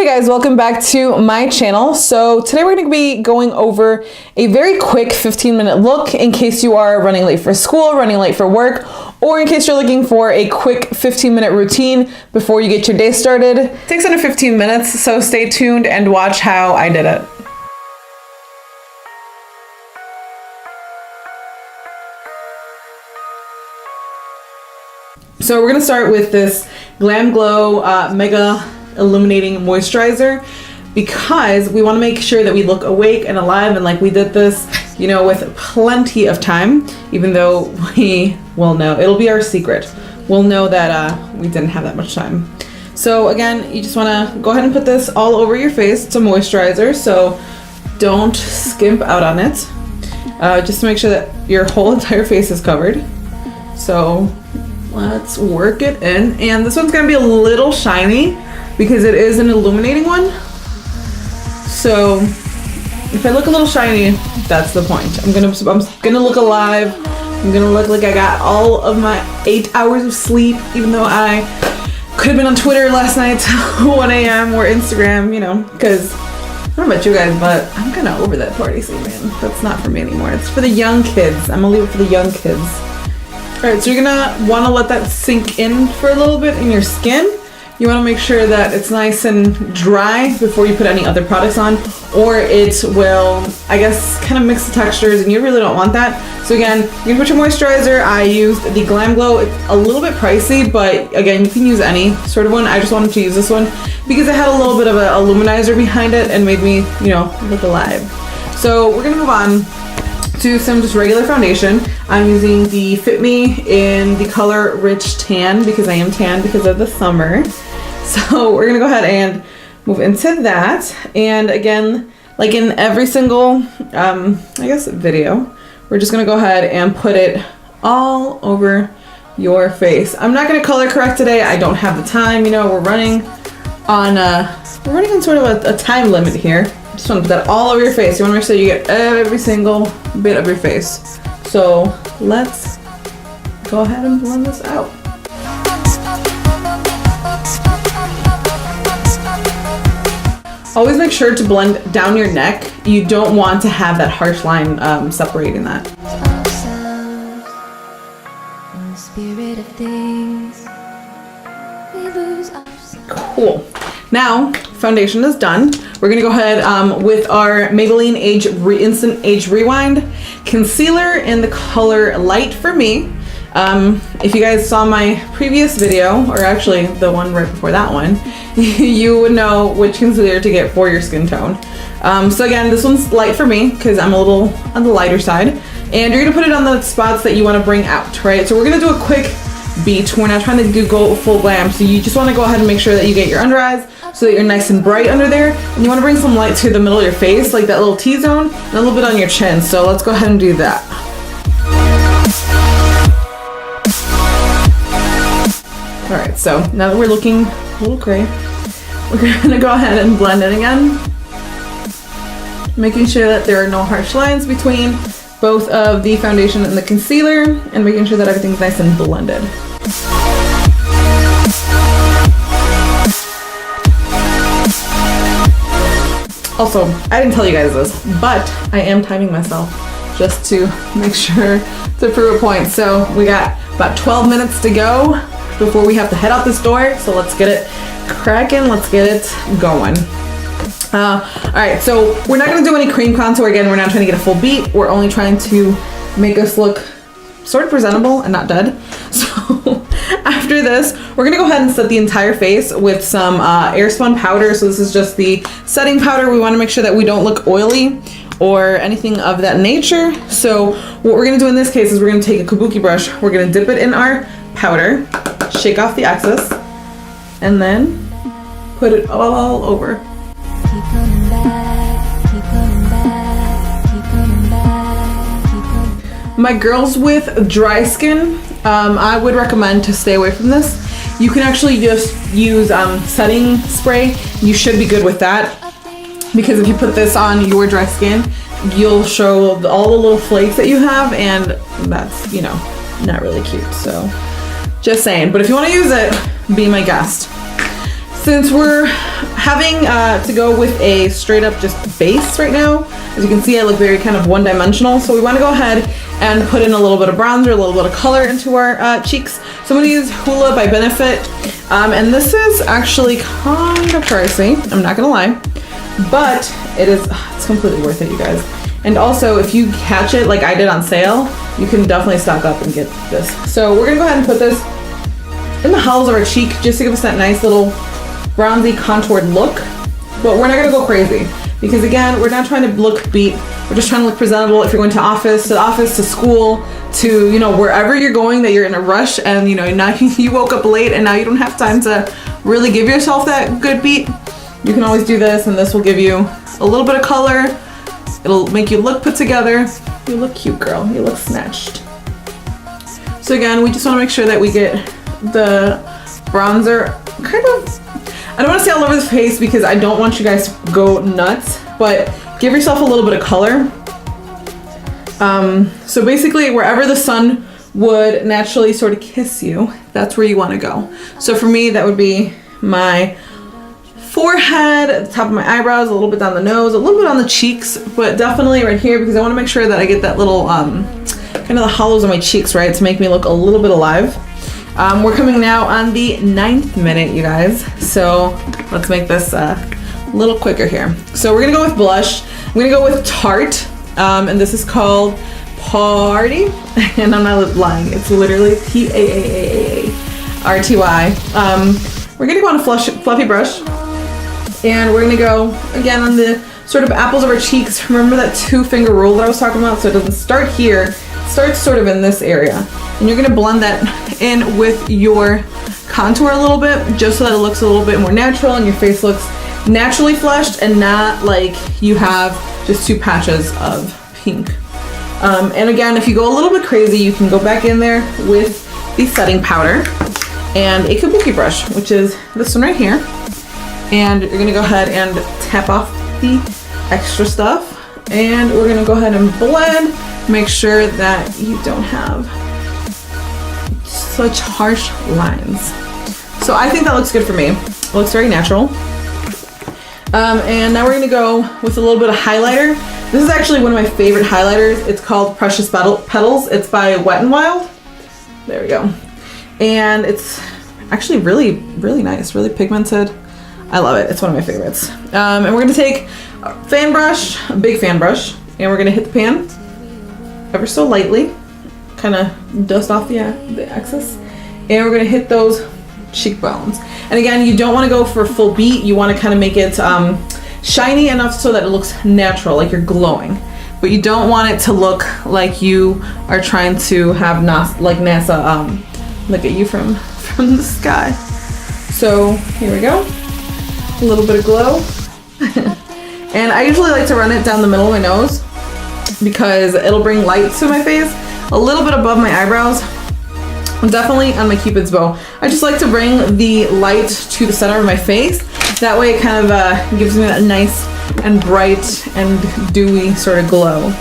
Hey guys, welcome back to my channel. So today we're going to be going over a very quick 15-minute look in case you are running late for school, running late for work, or in case you're looking for a quick 15-minute routine before you get your day started. It takes under 15 minutes, so stay tuned and watch how I did it. So we're going to start with this Glam Glow Mega Illuminating Moisturizer because we want to make sure that we look awake and alive, and like we did this, you know, with plenty of time, even though we will know, it'll be our secret. We'll know that we didn't have that much time. So again, you just want to go ahead and put this all over your face. It's a moisturizer, so don't skimp out on it. Just to make sure that your whole entire face is covered. So let's work it in. And this one's going to be a little shiny because it is an illuminating one. So if I look a little shiny, that's the point. I'm gonna look alive. I'm gonna look like I got all of my 8 hours of sleep, even though I could have been on Twitter last night till 1 a.m. or Instagram, you know, because I don't know about you guys, but I'm kind of over that party scene, man. That's not for me anymore. It's for the young kids. I'm gonna leave it for the young kids. All right, so you're gonna wanna let that sink in for a little bit in your skin. You want to make sure that it's nice and dry before you put any other products on, or it will, I guess, kind of mix the textures, and you really don't want that. So again, you're gonna put your moisturizer. I used the Glam Glow. It's a little bit pricey, but again, you can use any sort of one. I just wanted to use this one because it had a little bit of a luminizer behind it and made me, you know, look alive. So we're gonna move on to some just regular foundation. I'm using the Fit Me in the color Rich Tan because I am tan because of the summer. So we're gonna go ahead and move into that. And again, like in every single, I guess, video, we're just gonna go ahead and put it all over your face. I'm not gonna color correct today. I don't have the time. You know, we're running on sort of a time limit here. Just want to put that all over your face. You want to make sure you get every single bit of your face. So let's go ahead and blend this out. Always make sure to blend down your neck. You don't want to have that harsh line separating that. Cool. Now, foundation is done. We're gonna go ahead with our Maybelline Instant Age Rewind Concealer in the color Light for Me. If you guys saw my previous video, or actually the one right before that one, you would know which concealer to get for your skin tone. So again, this one's light for me because I'm a little on the lighter side. And you're gonna put it on the spots that you wanna bring out, right? So we're gonna do a quick beat. We're not trying to go full glam, so you just want to go ahead and make sure that you get your under eyes so that you're nice and bright under there, and you want to bring some light to the middle of your face, like that little T-zone, and a little bit on your chin. So let's go ahead and do that. Alright, so now that we're looking a little gray, we're gonna go ahead and blend it again, making sure that there are no harsh lines between both of the foundation and the concealer, and making sure that everything's nice and blended. Also, I didn't tell you guys this, but I am timing myself just to make sure to prove a point. So we got about 12 minutes to go before we have to head out this door. So let's get it cracking. Let's get it going. All right, so we're not gonna do any cream contour. Again, we're not trying to get a full beat. We're only trying to make us look sort of presentable and not dead. So after this, we're gonna go ahead and set the entire face with some Airspun powder. So this is just the setting powder. We wanna make sure that we don't look oily or anything of that nature. So what we're gonna do in this case is we're gonna take a kabuki brush. We're gonna dip it in our powder, shake off the excess, and then put it all over. My girls with dry skin, I would recommend to stay away from this. You can actually just use setting spray. You should be good with that, because if you put this on your dry skin, you'll show all the little flakes that you have, and that's, you know, not really cute. So just saying. But if you want to use it, be my guest. Since we're having to go with a straight up just base right now, as you can see I look very kind of one-dimensional, so we want to go ahead and put in a little bit of bronzer, a little bit of color into our cheeks. So I'm going to use Hoola by Benefit, and this is actually kind of pricey, I'm not going to lie, but it's completely worth it, you guys. And also, if you catch it like I did on sale, you can definitely stock up and get this. So we're going to go ahead and put this in the hollows of our cheek just to give us that nice little bronzy contoured look, but we're not gonna go crazy because again, we're not trying to look beat. We're just trying to look presentable. If you're going to office, to school, to, you know, wherever you're going that you're in a rush and, you know, now you woke up late and now you don't have time to really give yourself that good beat, you can always do this, and this will give you a little bit of color. It'll make you look put together. You look cute, girl. You look snatched. So again, we just want to make sure that we get the bronzer kind of, I don't want to say all over the face because I don't want you guys to go nuts, but give yourself a little bit of color. So basically wherever the sun would naturally sort of kiss you, that's where you want to go. So for me, that would be my forehead, at the top of my eyebrows, a little bit down the nose, a little bit on the cheeks, but definitely right here because I want to make sure that I get that little kind of the hollows of my cheeks, right, to make me look a little bit alive. We're coming now on the 9th minute, you guys. So let's make this a little quicker here. So we're gonna go with blush. I'm gonna go with Tarte, and this is called Party. And I'm not lying, it's literally P-A-A-A-A-R-T-Y. We're gonna go on a fluffy brush, and we're gonna go again on the sort of apples of our cheeks. Remember that 2-finger rule that I was talking about? So it doesn't start here, it starts sort of in this area. And you're gonna blend that in with your contour a little bit, just so that it looks a little bit more natural and your face looks naturally flushed and not like you have just 2 patches of pink. And again, if you go a little bit crazy, you can go back in there with the setting powder and a kabuki brush, which is this one right here. And you're gonna go ahead and tap off the extra stuff. And we're gonna go ahead and blend, make sure that you don't have such harsh lines. So I think that looks good for me. It looks very natural. And now we're gonna go with a little bit of highlighter. This is actually one of my favorite highlighters. It's called Precious Petals. It's by Wet n Wild. There we go. And it's actually really, really nice, really pigmented. I love it. It's one of my favorites. And we're gonna take a fan brush, a big fan brush, and we're gonna hit the pan ever so lightly. Kind of dust off the excess, and we're gonna hit those cheekbones. And again, you don't want to go for a full beat. You want to kind of make it shiny enough so that it looks natural, like you're glowing, but you don't want it to look like you are trying to have NASA look at you from the sky. So here we go, a little bit of glow. And I usually like to run it down the middle of my nose because it'll bring light to my face. A little bit above my eyebrows, definitely on my Cupid's bow. I just like to bring the light to the center of my face. That way it kind of gives me that nice and bright and dewy sort of glow.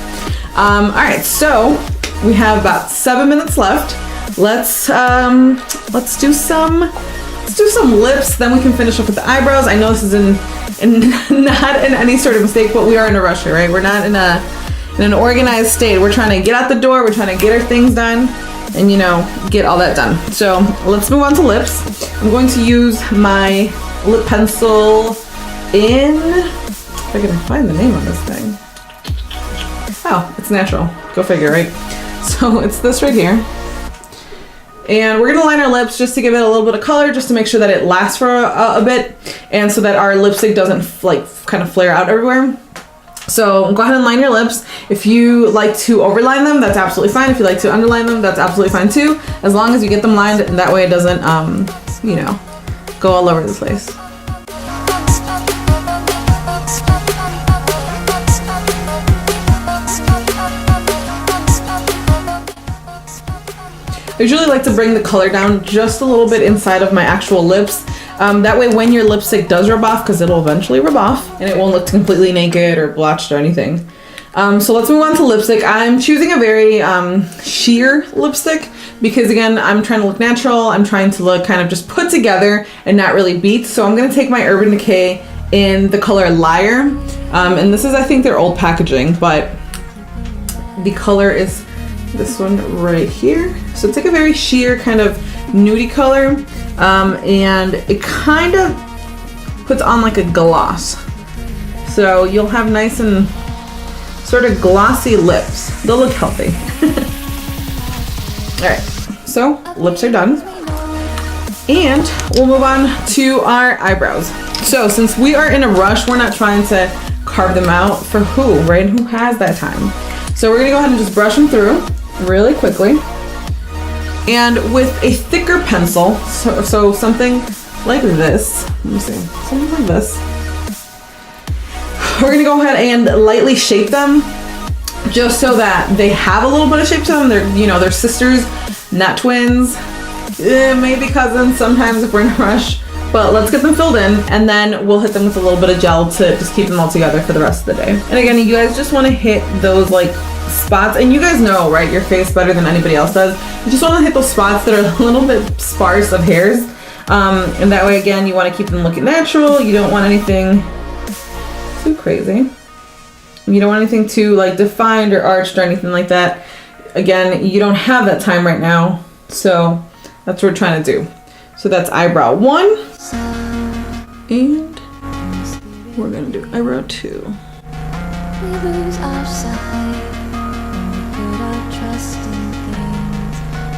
All right, so we have about 7 minutes left. Let's do some lips, then we can finish up with the eyebrows. I know this is not in any sort of mistake, but we are in a rush here, right? We're not in an organized state. We're trying to get out the door, we're trying to get our things done, and you know, get all that done. So let's move on to lips. I'm going to use my lip pencil in, if I can find the name on this thing. Oh, it's natural. Go figure, right? So it's this right here. And we're gonna line our lips just to give it a little bit of color, just to make sure that it lasts for a bit, and so that our lipstick doesn't like kind of flare out everywhere. So go ahead and line your lips. If you like to overline them, that's absolutely fine. If you like to underline them, that's absolutely fine too, as long as you get them lined, and that way it doesn't, you know, go all over the place. I usually like to bring the color down just a little bit inside of my actual lips. That way when your lipstick does rub off, because it'll eventually rub off, and it won't look completely naked or blotched or anything, So let's move on to lipstick. I'm choosing a very sheer lipstick because again, I'm trying to look natural. I'm trying to look kind of just put together and not really beat. So I'm gonna take my Urban Decay in the color Liar. And this is, I think, their old packaging, but the color is this one right here. So it's like a very sheer kind of nudie color. And it kind of puts on like a gloss. So you'll have nice and sort of glossy lips. They'll look healthy. All right, so lips are done. And we'll move on to our eyebrows. So since we are in a rush, we're not trying to carve them out for who, right? Who has that time? So we're gonna go ahead and just brush them through really quickly. And with a thicker pencil, so something like this, let me see, something like this. We're gonna go ahead and lightly shape them just so that they have a little bit of shape to them. They're, you know, they're sisters, not twins, maybe cousins sometimes if we're in a rush. But let's get them filled in and then we'll hit them with a little bit of gel to just keep them all together for the rest of the day. And again, you guys just wanna hit those like spots, and you guys know, right, your face better than anybody else does. You just wanna hit those spots that are a little bit sparse of hairs. And that way, again, you wanna keep them looking natural. You don't want anything too crazy. You don't want anything too like defined or arched or anything like that. Again, you don't have that time right now. So that's what we're trying to do. So that's eyebrow 1. And we're gonna do eyebrow 2. We lose our sight when we put our trust in things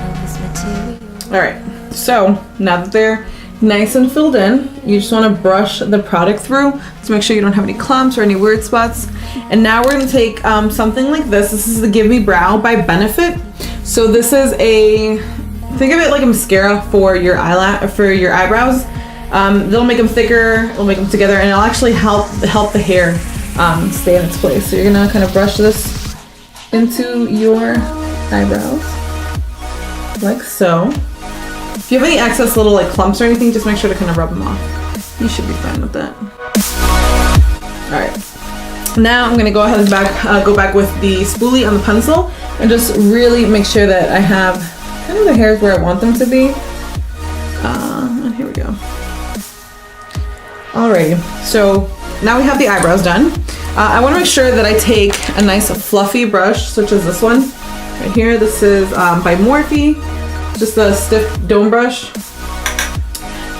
of this material. All right, so now that they're nice and filled in, you just want to brush the product through to make sure you don't have any clumps or any weird spots. And now we're going to take something like this. This is the Give Me Brow by Benefit. So this is a, think of it like a mascara for your eyebrows. They'll make them thicker, it'll make them together, and it'll actually help the hair stay in its place. So you're gonna kind of brush this into your eyebrows like so. If you have any excess little like clumps or anything, just make sure to kind of rub them off. You should be fine with that. All right. Now I'm gonna go ahead and go back with the spoolie on the pencil and just really make sure that I have kind of the hairs where I want them to be. And here we go. Alrighty, so now we have the eyebrows done. I want to make sure that I take a nice fluffy brush, such as this one right here. This is by Morphe, just a stiff dome brush.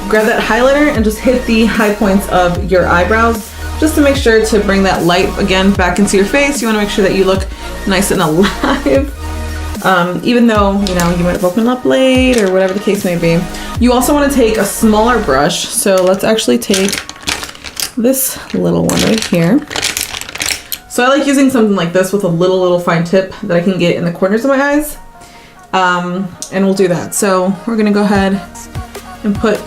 Grab that highlighter and just hit the high points of your eyebrows, just to make sure to bring that light again back into your face. You want to make sure that you look nice and alive. Even though, you know, you might have woken up late or whatever the case may be. You also want to take a smaller brush. So let's actually take this little one right here. So I like using something like this with a little fine tip that I can get in the corners of my eyes. And we'll do that. So we're gonna go ahead and put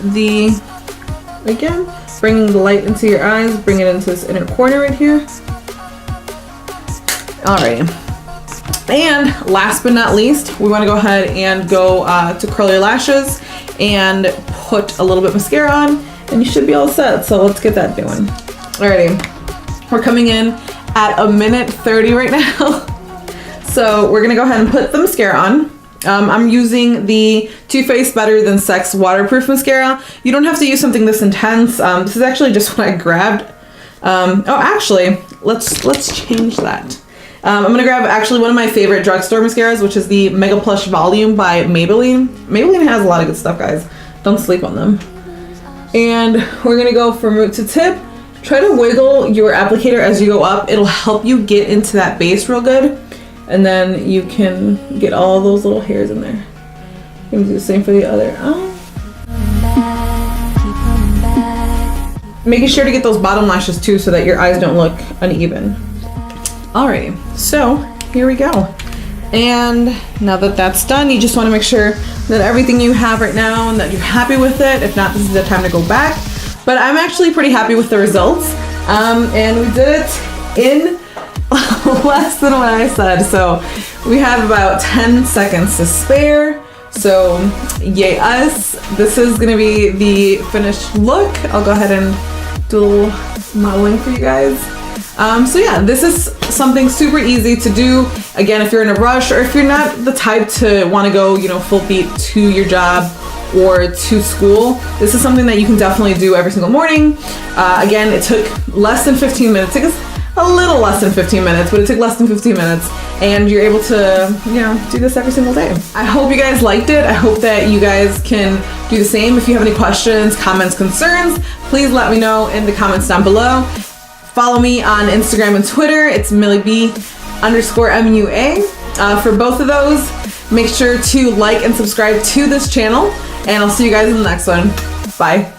again, bringing the light into your eyes, bring it into this inner corner right here. Alright. And last but not least, we want to go ahead and go to curl your lashes and put a little bit of mascara on, and you should be all set. So let's get that doing. Alrighty, we're coming in at 1:30 right now. So we're gonna go ahead and put the mascara on. I'm using the Too Faced Better Than Sex waterproof mascara. You don't have to use something this intense. This is actually just what I grabbed. Oh, actually, let's change that. I'm gonna grab actually one of my favorite drugstore mascaras, which is the Mega Plush Volume by Maybelline. Maybelline has a lot of good stuff, guys. Don't sleep on them. And we're gonna go from root to tip. Try to wiggle your applicator as you go up. It'll help you get into that base real good. And then you can get all those little hairs in there. I'm gonna do the same for the other eye. Making sure to get those bottom lashes too so that your eyes don't look uneven. Alrighty, so here we go. And now that that's done, you just want to make sure that everything you have right now and that you're happy with it. If not, this is the time to go back. But I'm actually pretty happy with the results. And we did it in less than what I said. So we have about 10 seconds to spare. So yay us. This is gonna be the finished look. I'll go ahead and do a little modeling for you guys. So yeah, this is something super easy to do. Again, if you're in a rush or if you're not the type to want to go, full feet to your job or to school, this is something that you can definitely do every single morning. Again, it took less than 15 minutes. It took us a little less than 15 minutes, but it took less than 15 minutes, and you're able to, do this every single day. I hope you guys liked it. I hope that you guys can do the same. If you have any questions, comments, concerns, please let me know in the comments down below. Follow me on Instagram and Twitter. It's MillyB_MUA. For both of those, make sure to like and subscribe to this channel, and I'll see you guys in the next one. Bye.